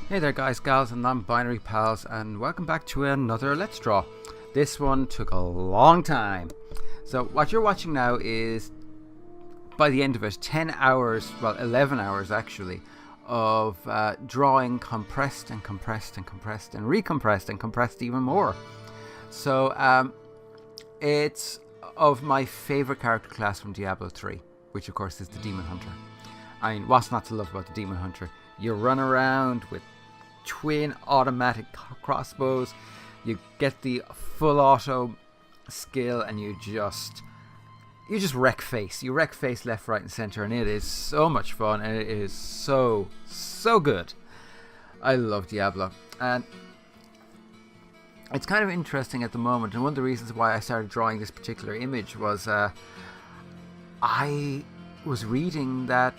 Hey there guys, gals and non-binary pals, and welcome back to another Let's Draw. This one took a long time. So what you're watching now is, by the end of it, 10 hours, well 11 hours actually, of drawing compressed and compressed and compressed and recompressed and compressed even more. So it's of my favourite character class from Diablo 3, which of course is the Demon Hunter. I mean, what's not to love about the Demon Hunter? You run around with twin automatic crossbows, you get the full auto skill, and you just wreck face. You wreck face left, right and center, and it is so much fun, and it is so good. I love Diablo, and it's kind of interesting at the moment, and one of the reasons why I started drawing this particular image was I was reading that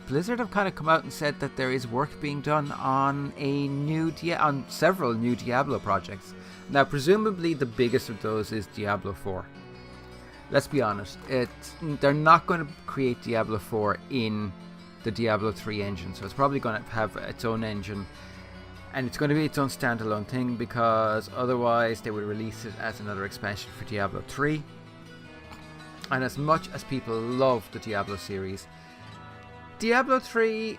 Blizzard have kind of come out and said that there is work being done on on several new Diablo projects. Now, presumably the biggest of those is Diablo 4. Let's be honest, they're not going to create Diablo 4 in the Diablo 3 engine, so it's probably going to have its own engine, and it's going to be its own standalone thing, because otherwise they would release it as another expansion for Diablo 3. And as much as people love the Diablo series, Diablo 3,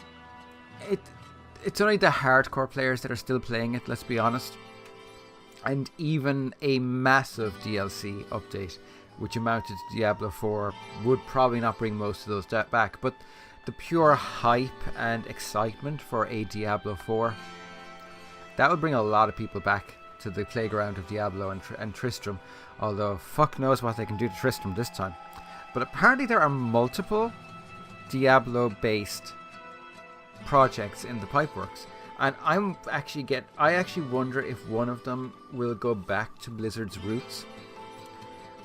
it's only the hardcore players that are still playing it, let's be honest. And even a massive DLC update, which amounted to Diablo 4, would probably not bring most of those back. But the pure hype and excitement for a Diablo 4, that would bring a lot of people back to the playground of Diablo and Tristram. Although, fuck knows what they can do to Tristram this time. But apparently there are multiple Diablo-based projects in the pipeworks, and I actually wonder if one of them will go back to Blizzard's roots.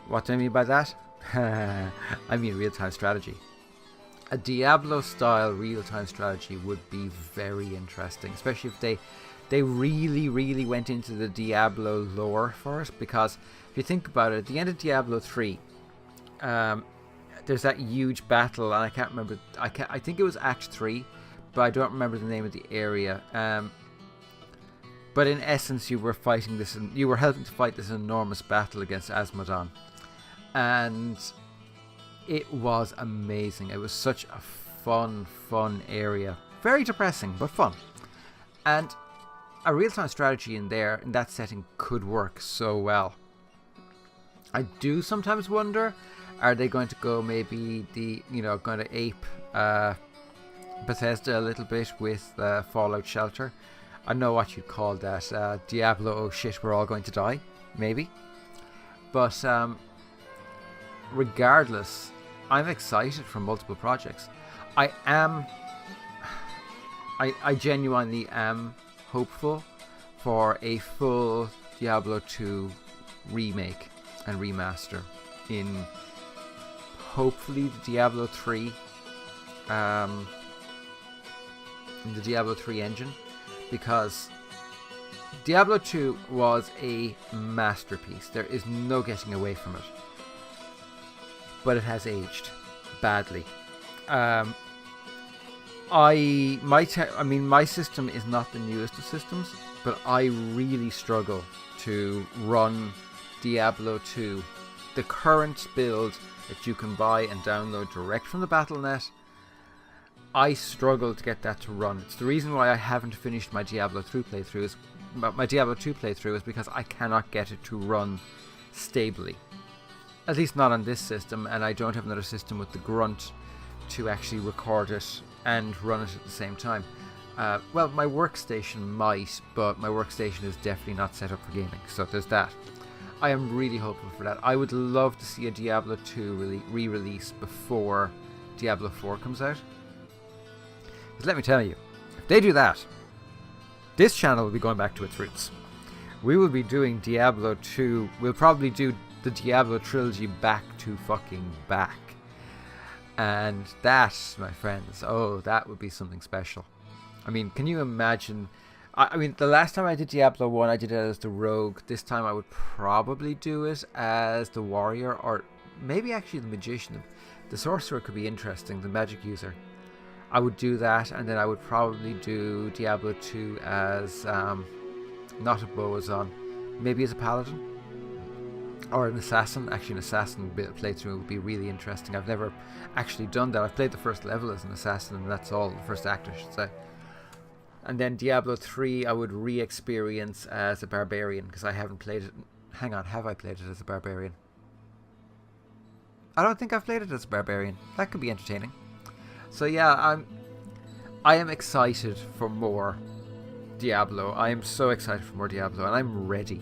What do I mean by that? I mean real-time strategy. A Diablo-style real-time strategy would be very interesting, especially if they really went into the Diablo lore for it. Because if you think about it, at the end of Diablo 3, there's that huge battle, and I can't remember. I think it was Act 3, but I don't remember the name of the area. But in essence, you were fighting this, and you were helping to fight this enormous battle against Asmodon, and it was amazing. It was such a fun area. Very depressing, but fun. And a real-time strategy in that setting could work so well. I do sometimes wonder, are they going to go maybe going to ape Bethesda a little bit with Fallout Shelter? I don't know what you'd call that. Diablo, oh shit, we're all going to die, maybe. But regardless, I'm excited for multiple projects. I genuinely am hopeful for a full Diablo 2 remake and remaster in hopefully the Diablo 3 in the Diablo 3 engine, because Diablo 2 was a masterpiece. There is no getting away from it, but it has aged badly. My system is not the newest of systems, but I really struggle to run Diablo 2, the current build that you can buy and download direct from the Battle.net. I struggle to get that to run. It's the reason why I haven't finished my Diablo 2 playthrough is because I cannot get it to run stably. At least not on this system, and I don't have another system with the grunt to actually record it and run it at the same time. Well, my workstation might, but my workstation is definitely not set up for gaming, so there's that. I am really hopeful for that. I would love to see a Diablo 2 re-release before Diablo 4 comes out. Because let me tell you, if they do that, this channel will be going back to its roots. We will be doing Diablo 2. We'll probably do the Diablo trilogy back to fucking back. And that, my friends, oh, that would be something special. I mean, can you imagine? I mean, the last time I did Diablo 1, I did it as the rogue. This time I would probably do it as the warrior, or maybe actually the magician. The sorcerer could be interesting, the magic user. I would do that, and then I would probably do Diablo 2 as not a Boazon, maybe as a paladin or an assassin. Actually, an assassin playthrough would be really interesting. I've never actually done that. I've played the first level as an assassin, and that's all. The first act, I should say. And then Diablo 3, I would re-experience as a barbarian, because I haven't played it. Hang on, have I played it as a barbarian? I don't think I've played it as a barbarian. That could be entertaining. So yeah, I am excited for more Diablo. I am so excited for more Diablo, and I'm ready.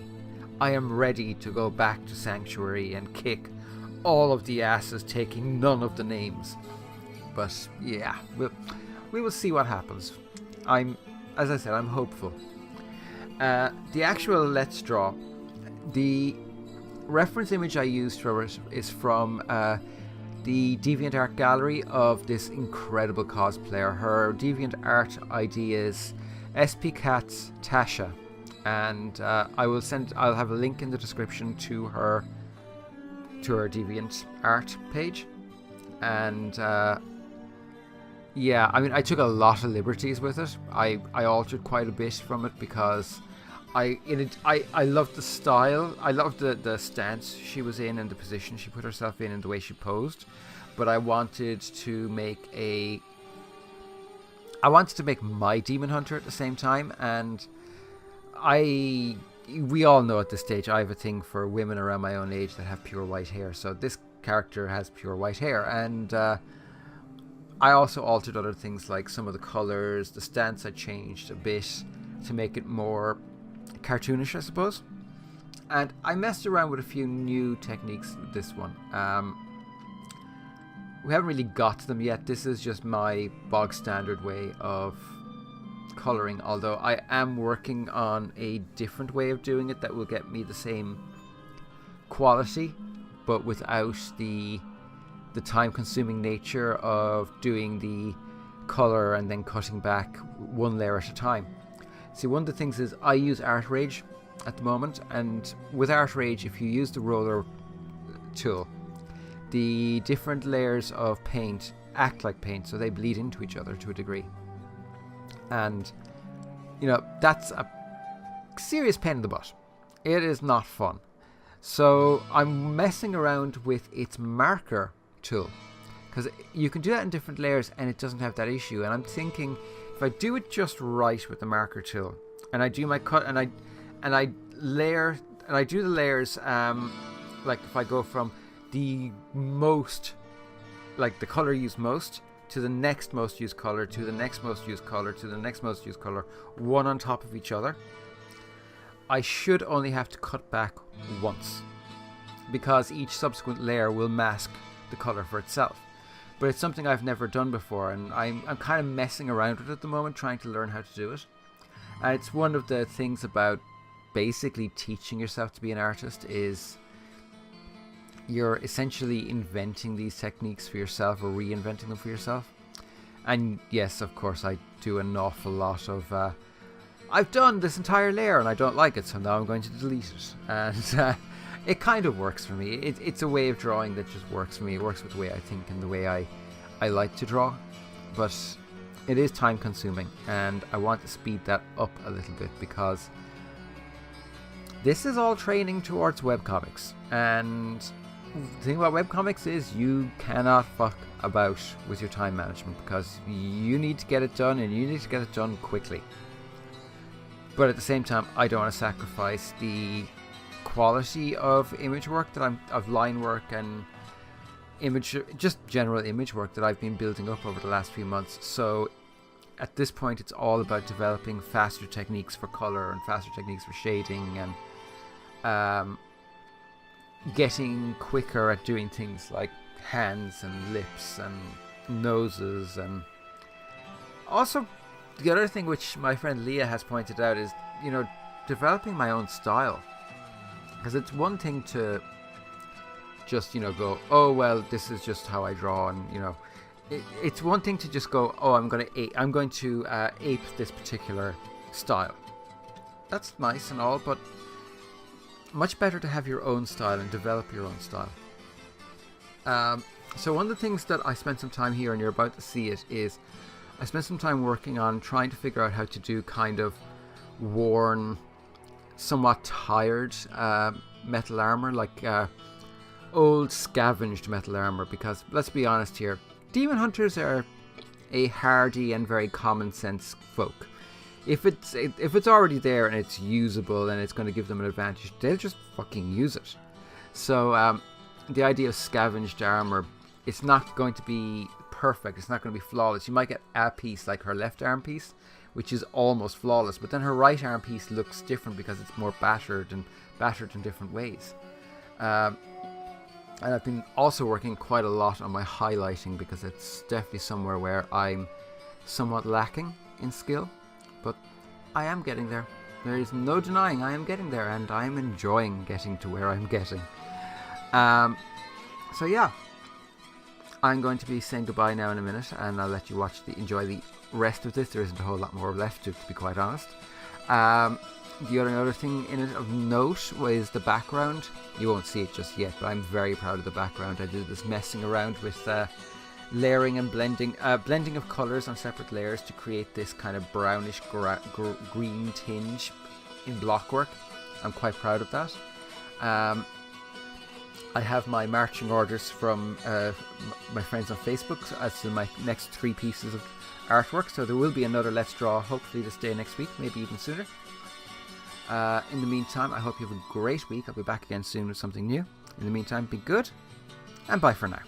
I am ready to go back to Sanctuary and kick all of the asses, taking none of the names. But yeah, we will see what happens. As I said, I'm hopeful. The actual Let's Draw, the reference image I used for it is from the DeviantArt gallery of this incredible cosplayer. Her DeviantArt ID is SPCats Tasha, and I'll have a link in the description to her DeviantArt page. And yeah, I mean, I took a lot of liberties with it. I altered quite a bit from it because I loved the style. I loved the stance she was in and the position she put herself in and the way she posed. But I wanted to make my Demon Hunter at the same time, and we all know at this stage I have a thing for women around my own age that have pure white hair. So this character has pure white hair, and I also altered other things like some of the colors, the stance I changed a bit to make it more cartoonish, I suppose. And I messed around with a few new techniques with this one. We haven't really got to them yet. This is just my bog standard way of coloring, although I am working on a different way of doing it that will get me the same quality, but without the time-consuming nature of doing the color and then cutting back one layer at a time. See, one of the things is I use Art Rage at the moment, and with Art Rage, if you use the roller tool, the different layers of paint act like paint, so they bleed into each other to a degree. And, you know, that's a serious pain in the butt. It is not fun. So I'm messing around with its marker tool, because you can do that in different layers and it doesn't have that issue. And I'm thinking, if I do it just right with the marker tool, and I do my cut, and I layer, and I do the layers, like if I go from the most, like the color used most, to the next most used color, to the next most used color, to the next most used color, one on top of each other, I should only have to cut back once, because each subsequent layer will mask the color for itself. But it's something I've never done before, and I'm kind of messing around with it at the moment, trying to learn how to do it. And it's one of the things about basically teaching yourself to be an artist, is you're essentially inventing these techniques for yourself or reinventing them for yourself. And yes, of course, I do an awful lot of I've done this entire layer and I don't like it, so now I'm going to delete it. And it kind of works for me. It's a way of drawing that just works for me. It works with the way I think and the way I like to draw. But it is time consuming, and I want to speed that up a little bit, because this is all training towards webcomics. And the thing about webcomics is you cannot fuck about with your time management, because you need to get it done, and you need to get it done quickly. But at the same time, I don't want to sacrifice the quality of image work of line work and just general image work that I've been building up over the last few months. So at this point, it's all about developing faster techniques for color and faster techniques for shading, and getting quicker at doing things like hands and lips and noses. And also, the other thing which my friend Leah has pointed out is, you know, developing my own style. Because it's one thing to just, you know, go, oh, well, this is just how I draw, and, you know, it's one thing to just go, oh, I'm going to ape this particular style. That's nice and all, but much better to have your own style and develop your own style. So one of the things that I spent some time here, and you're about to see it, is I spent some time working on trying to figure out how to do kind of worn, somewhat tired metal armor, like old scavenged metal armor, because let's be honest here, demon hunters are a hardy and very common sense folk. If it's already there and it's usable and it's going to give them an advantage, they'll just fucking use it. So the idea of scavenged armor, it's not going to be perfect, it's not going to be flawless. You might get a piece like her left arm piece, which is almost flawless, but then her right arm piece looks different because it's more battered in different ways. And I've been also working quite a lot on my highlighting, because it's definitely somewhere where I'm somewhat lacking in skill, but I am getting there. There is no denying I am getting there, and I am enjoying getting to where I'm getting. So yeah, I'm going to be saying goodbye now in a minute, and I'll let you enjoy the rest of this. There isn't a whole lot more left to be quite honest. The other thing in it of note was the background. You won't see it just yet, but I'm very proud of the background. I did this messing around with layering and blending of colors on separate layers to create this kind of brownish green tinge in blockwork. I'm quite proud of that. I have my marching orders from my friends on Facebook as to my next 3 pieces of artwork, so there will be another Let's Draw hopefully this day next week, maybe even sooner. In the meantime, I hope you have a great week. I'll be back again soon with something new. In the meantime, be good, and bye for now.